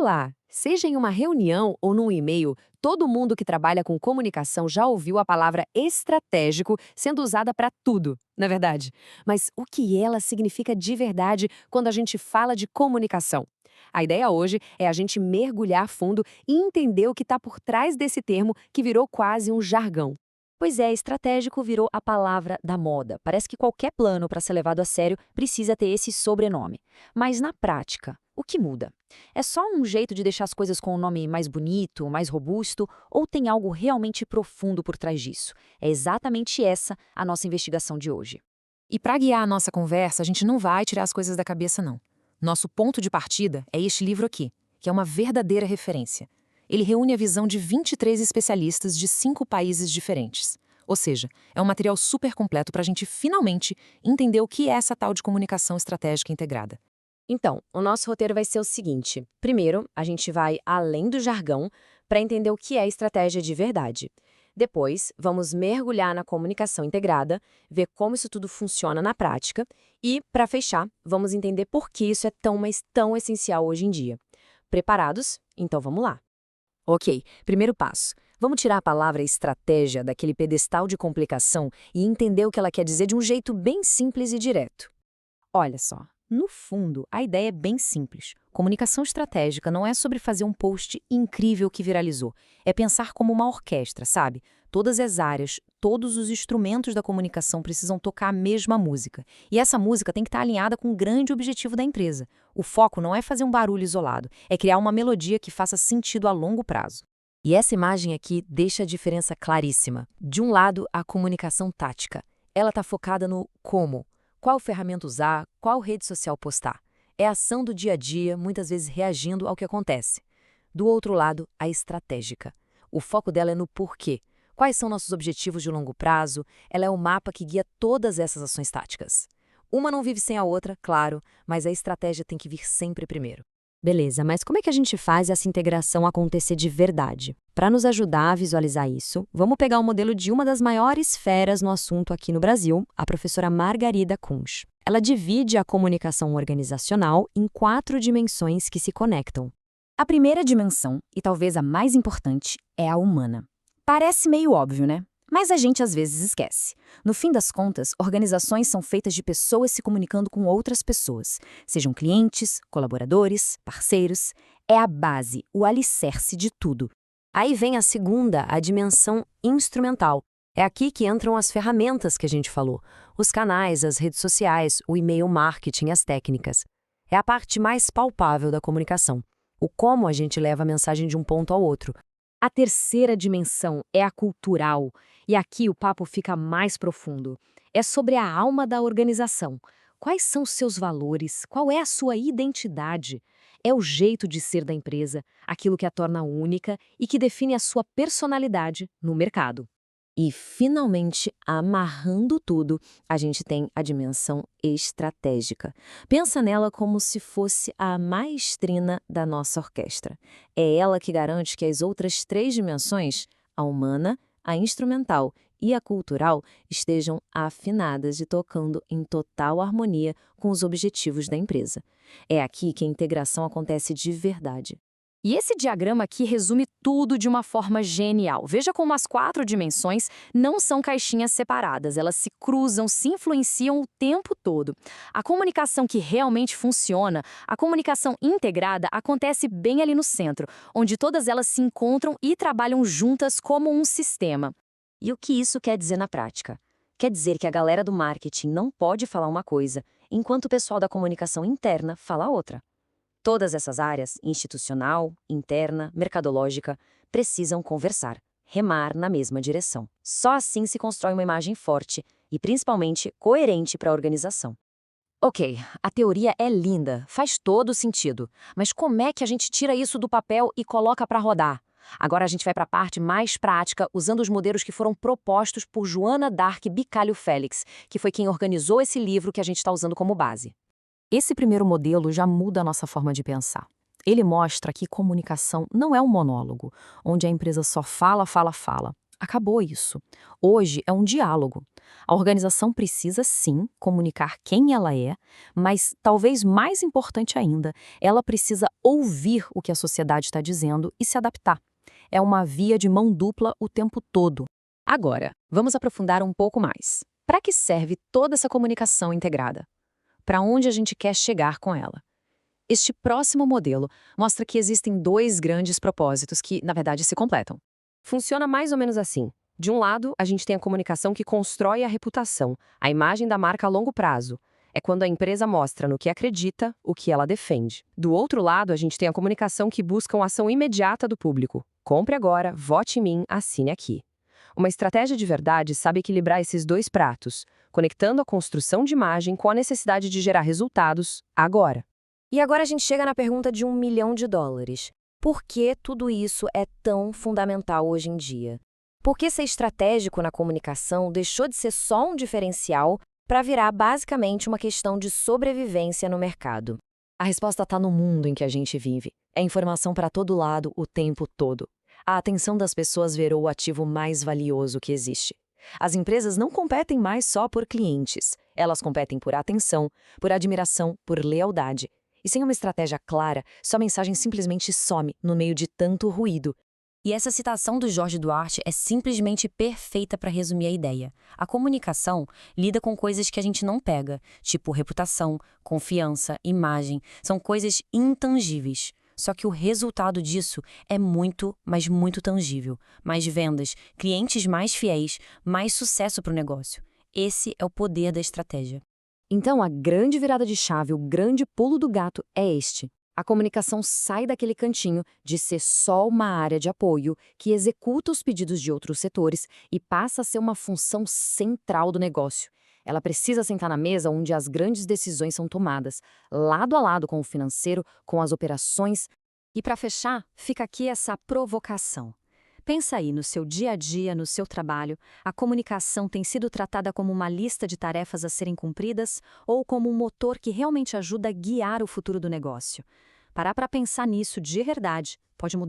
Olá! Seja em uma reunião ou num e-mail, todo mundo que trabalha com comunicação já ouviu a palavra estratégico sendo usada para tudo, na verdade. Mas o que ela significa de verdade quando a gente fala de comunicação? A ideia hoje é a gente mergulhar fundo e entender o que está por trás desse termo que virou quase um jargão. Pois é, estratégico virou a palavra da moda. Parece que qualquer plano para ser levado a sério precisa ter esse sobrenome. Mas na prática, o que muda? É só um jeito de deixar as coisas com um nome mais bonito, mais robusto, ou tem algo realmente profundo por trás disso? É exatamente essa a nossa investigação de hoje. E para guiar a nossa conversa, a gente não vai tirar as coisas da cabeça, não. Nosso ponto de partida é este livro aqui, que é uma verdadeira referência. Ele reúne a visão de 23 especialistas de 5 países diferentes. Ou seja, é um material super completo para a gente finalmente entender o que é essa tal de comunicação estratégica integrada. Então, o nosso roteiro vai ser o seguinte. Primeiro, a gente vai além do jargão para entender o que é estratégia de verdade. Depois, vamos mergulhar na comunicação integrada, ver como isso tudo funciona na prática e, para fechar, vamos entender por que isso é tão, mas tão essencial hoje em dia. Preparados? Então vamos lá. Ok, primeiro passo. Vamos tirar a palavra estratégia daquele pedestal de complicação e entender o que ela quer dizer de um jeito bem simples e direto. Olha só, no fundo, a ideia é bem simples. Comunicação estratégica não é sobre fazer um post incrível que viralizou. É pensar como uma orquestra, sabe? Todas as áreas, todos os instrumentos da comunicação precisam tocar a mesma música. E essa música tem que estar alinhada com o grande objetivo da empresa. O foco não é fazer um barulho isolado, é criar uma melodia que faça sentido a longo prazo. E essa imagem aqui deixa a diferença claríssima. De um lado, a comunicação tática. Ela está focada no como. Qual ferramenta usar, qual rede social postar. É a ação do dia a dia, muitas vezes reagindo ao que acontece. Do outro lado, a estratégica. O foco dela é no porquê. Quais são nossos objetivos de longo prazo? Ela é o mapa que guia todas essas ações táticas. Uma não vive sem a outra, claro, mas a estratégia tem que vir sempre primeiro. Beleza, mas como é que a gente faz essa integração acontecer de verdade? Para nos ajudar a visualizar isso, vamos pegar o modelo de uma das maiores feras no assunto aqui no Brasil, a professora Margarida Kunsch. Ela divide a comunicação organizacional em 4 dimensões que se conectam. A primeira dimensão, e talvez a mais importante, é a humana. Parece meio óbvio, né? Mas a gente às vezes esquece. No fim das contas, organizações são feitas de pessoas se comunicando com outras pessoas, sejam clientes, colaboradores, parceiros. É a base, o alicerce de tudo. Aí vem a segunda, a dimensão instrumental. É aqui que entram as ferramentas que a gente falou, os canais, as redes sociais, o e-mail marketing, as técnicas. É a parte mais palpável da comunicação, o como a gente leva a mensagem de um ponto ao outro. A terceira dimensão é a cultural, e aqui o papo fica mais profundo. É sobre a alma da organização. Quais são os seus valores? Qual é a sua identidade? É o jeito de ser da empresa, aquilo que a torna única e que define a sua personalidade no mercado. E, finalmente, amarrando tudo, a gente tem a dimensão estratégica. Pensa nela como se fosse a maestrina da nossa orquestra. É ela que garante que as outras 3 dimensões, a humana, a instrumental e a cultural, estejam afinadas e tocando em total harmonia com os objetivos da empresa. É aqui que a integração acontece de verdade. E esse diagrama aqui resume tudo de uma forma genial. Veja como as 4 dimensões não são caixinhas separadas, elas se cruzam, se influenciam o tempo todo. A comunicação que realmente funciona, a comunicação integrada, acontece bem ali no centro, onde todas elas se encontram e trabalham juntas como um sistema. E o que isso quer dizer na prática? Quer dizer que a galera do marketing não pode falar uma coisa, enquanto o pessoal da comunicação interna fala outra. Todas essas áreas, institucional, interna, mercadológica, precisam conversar, remar na mesma direção. Só assim se constrói uma imagem forte e, principalmente, coerente para a organização. Ok, a teoria é linda, faz todo sentido, mas como é que a gente tira isso do papel e coloca para rodar? Agora a gente vai para a parte mais prática, usando os modelos que foram propostos por Joana Dark Bicalho Félix, que foi quem organizou esse livro que a gente está usando como base. Esse primeiro modelo já muda a nossa forma de pensar. Ele mostra que comunicação não é um monólogo, onde a empresa só fala, fala, fala. Acabou isso. Hoje é um diálogo. A organização precisa, sim, comunicar quem ela é, mas, talvez mais importante ainda, ela precisa ouvir o que a sociedade está dizendo e se adaptar. É uma via de mão dupla o tempo todo. Agora, vamos aprofundar um pouco mais. Para que serve toda essa comunicação integrada? Para onde a gente quer chegar com ela? Este próximo modelo mostra que existem dois grandes propósitos que, na verdade, se completam. Funciona mais ou menos assim. De um lado, a gente tem a comunicação que constrói a reputação, a imagem da marca a longo prazo. É quando a empresa mostra no que acredita, o que ela defende. Do outro lado, a gente tem a comunicação que busca uma ação imediata do público. Compre agora, vote em mim, assine aqui. Uma estratégia de verdade sabe equilibrar esses dois pratos, conectando a construção de imagem com a necessidade de gerar resultados agora. E agora a gente chega na pergunta de $1 milhão. Por que tudo isso é tão fundamental hoje em dia? Por que ser estratégico na comunicação deixou de ser só um diferencial para virar basicamente uma questão de sobrevivência no mercado? A resposta está no mundo em que a gente vive. É informação para todo lado, o tempo todo. A atenção das pessoas virou o ativo mais valioso que existe. As empresas não competem mais só por clientes. Elas competem por atenção, por admiração, por lealdade. E sem uma estratégia clara, sua mensagem simplesmente some no meio de tanto ruído. E essa citação do Jorge Duarte é simplesmente perfeita para resumir a ideia. A comunicação lida com coisas que a gente não pega, tipo reputação, confiança, imagem, são coisas intangíveis. Só que o resultado disso é muito, mas muito tangível. Mais vendas, clientes mais fiéis, mais sucesso para o negócio. Esse é o poder da estratégia. Então, a grande virada de chave, o grande pulo do gato é este. A comunicação sai daquele cantinho de ser só uma área de apoio que executa os pedidos de outros setores e passa a ser uma função central do negócio. Ela precisa sentar na mesa onde as grandes decisões são tomadas, lado a lado com o financeiro, com as operações. E para fechar, fica aqui essa provocação. Pensa aí no seu dia a dia, no seu trabalho, a comunicação tem sido tratada como uma lista de tarefas a serem cumpridas ou como um motor que realmente ajuda a guiar o futuro do negócio? Parar para pensar nisso de verdade pode mudar